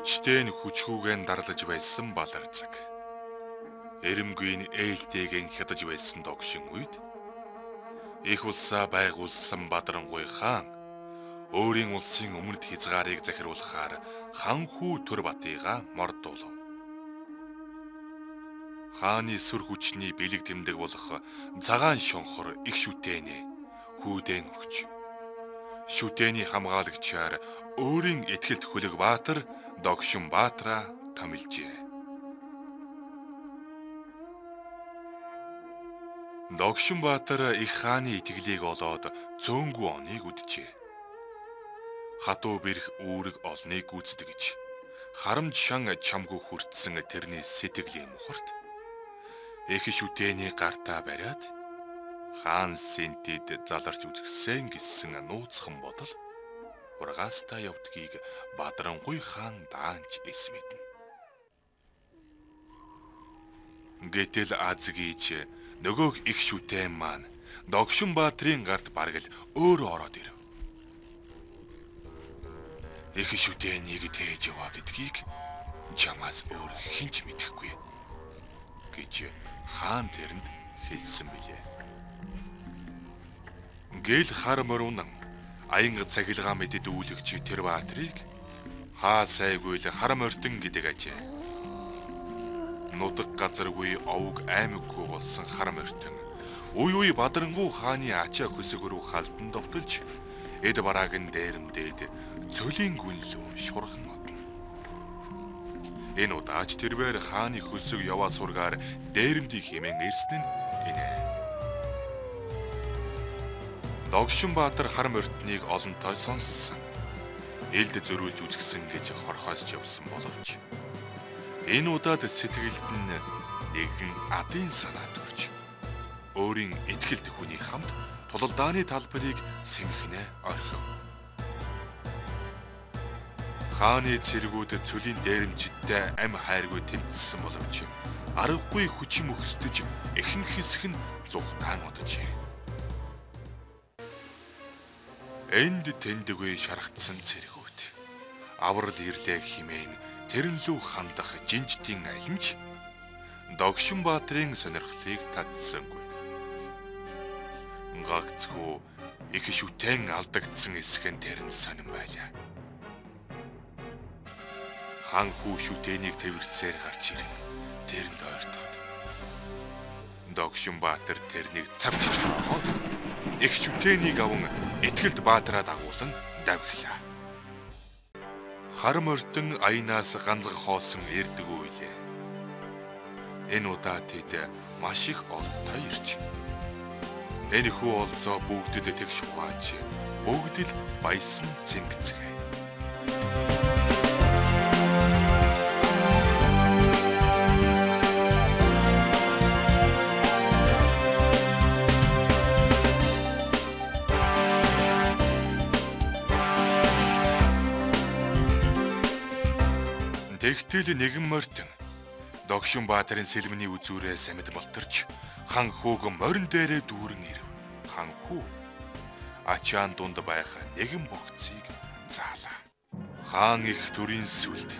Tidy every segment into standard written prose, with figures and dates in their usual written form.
Хүчтэй нь хүчгүйгэн дарлаж байсан Баларзаг. Эрэмгийн ээлтэйгэн хядаж байсан догшин үед их улсаа байгуулсан Бадрангуй хаан өөрийн улсын өмнөд хязгаарыг захируулахаар ханхүү Төрбатыгаа мордуулав. Хааны сүр хүчний бэлэг тэмдэг болох цагаан шонхор их шүтэнэ хүүдэн өгч. Шүтэний хамгаалагчаар өөрийн этгэлт хүлэг Баатар Догшин Баатраа томилжээ. Догшин Баатар их хааны итгэлийг олоод цөөнгүй оныг үджээ. Хатуу бэрх үүрэг олныг гүйцэтгэж, харамж шан чамгүй хүртсэн тэрний сэтгэлийн мухарт их шүтэний гартаа бариад хаан Сэнтэд заларч үзгсэн гэсэн нууцхан бодол ургаастаа явдгийг Бадрангуй хаан даанч эс мэднэ. Гэтэл азгийч нөгөөх их шүтэн маань Догшин Баатрын гарт бараг л өөрөө ороод ирэв. Их шүтэнийг тээж яваа гэдгийг чамаас өөр хинч мэдэхгүй гэж хаан тэрэнд хэлсэн билээ. Гэл хар мөрөнн аянга цагилгаа мэдэд үүлэгч тэр Баатрыг хаа сайгүй л хар мортон гэдэг ажээ. Нутаг газаргүй овг аймаггүй болсон хар мортон үе Бадрангуй хааны ачаа хөсөг рүү халдан довтолж эд бараагийн дээрэмдээд цөлийн гүнлөө шурхан одно. Энэ удаач тэрвэр хааны хөсөг яваа сургаар дээрэмдийг хэмээн ирсэн нь энэ. Догшин Баатар хар мортныг олонтой сонссон. Элд зөрүүлж үзгсэн гэж хорхоосч явсан боловч энэ удаад сэтгэлд нь нэгэн адын санаа төрж өөрийн итгэлт хүний хамт тулалдааны талбарыг сэмхнэ орхив. Хааны цэргүүд цөлийн дээрэмчидтэй ам хайргүй тэмцсэн боловч аргагүй хүчин мөхсдөж ихэнх хэсэг нь зүхтаан оджээ. Энд тэндгүй шаргацсан цэргүүд аврал ирлээ химээн тэрнлүү хандах жинжтийн алимж Догшин Баатрын сонирхлыг татсангүй. Гагцгүй их шүтэн алдагдсан эсхэн тэрэн сонирн байлаа. Хаан хүү шүтэнийг тэрвэрсээр гарч ирэн тэрэнд ойртоод Догшин Баатар тэрнийг цавчиж хаагаад их шүтэнийг аван этгэлд Баатраа дагуулan давхилаа. Хар мортон аянаас ганцхан хоосон эрдэг үйлээ. Энэ удаа тэд маш их олзтой ирж. Энэ хүү олзоо бүгдэд тэгш хувааж бүгд л баясан цэнгцгээ. Тэгтэл нэгэн мортон Догшин Баатрын сэлмний үзүүрээ самид болторч хан хүүг морин дээрээ дүүрэн ирэв. Хан хүү ачаан дунд байх нэгэн богцыг заалаа. Хаан их төрийн сүлд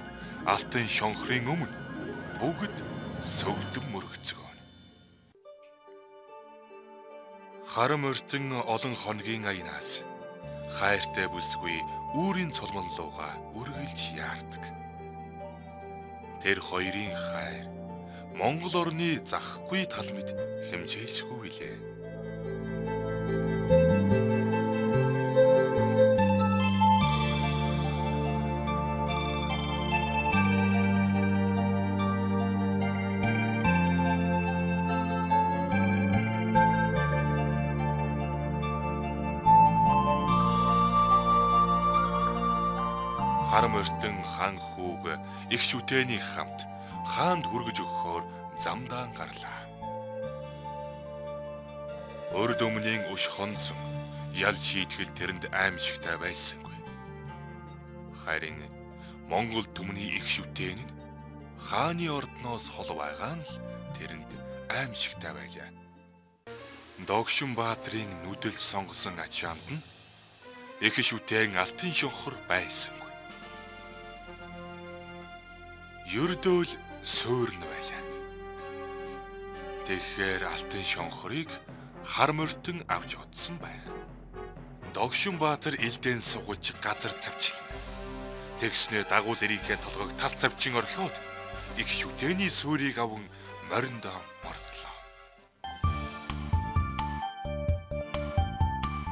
алтан шонхрын өмнө бүгд сөвдөн мөрөгцгөөн. Хар мортон олон хоногийн аянаас хайртай бүсгүй үүрийн цолмонлууга үргэлж яардаг. Тэр хоёрын хайр Монгол орны захгүй тал мэд хэмжээлшгүй билээ. Хар мортон хаан хүүг их шүтэний хамт хаанд хүргэж өгөхөөр замдаан гарлаа. Өрд өмнгийн өш хонцон ял шийтгэл тэрэнд аимшигтай байсангүй. Харин Монгол түмний их шүтэн нь хааны ордноос хол байгаа нь л тэрэнд аимшигтай байлаа. Догшин Баатрын нүдэлж сонгосон ачаанд нь их шүтэн алтан шонхор байсангүй. ердөөл суурн байлаа. Тэгэхээр алтан шонхорыг хар мөртөн авч удсан байх. Догшин Баатар элдэн сугулж газар цавчлана. Тэгснэ дагуул эрийнхээ толгойг тал цавчин орхиод их шүтэний суурийг аван мориндоо морд.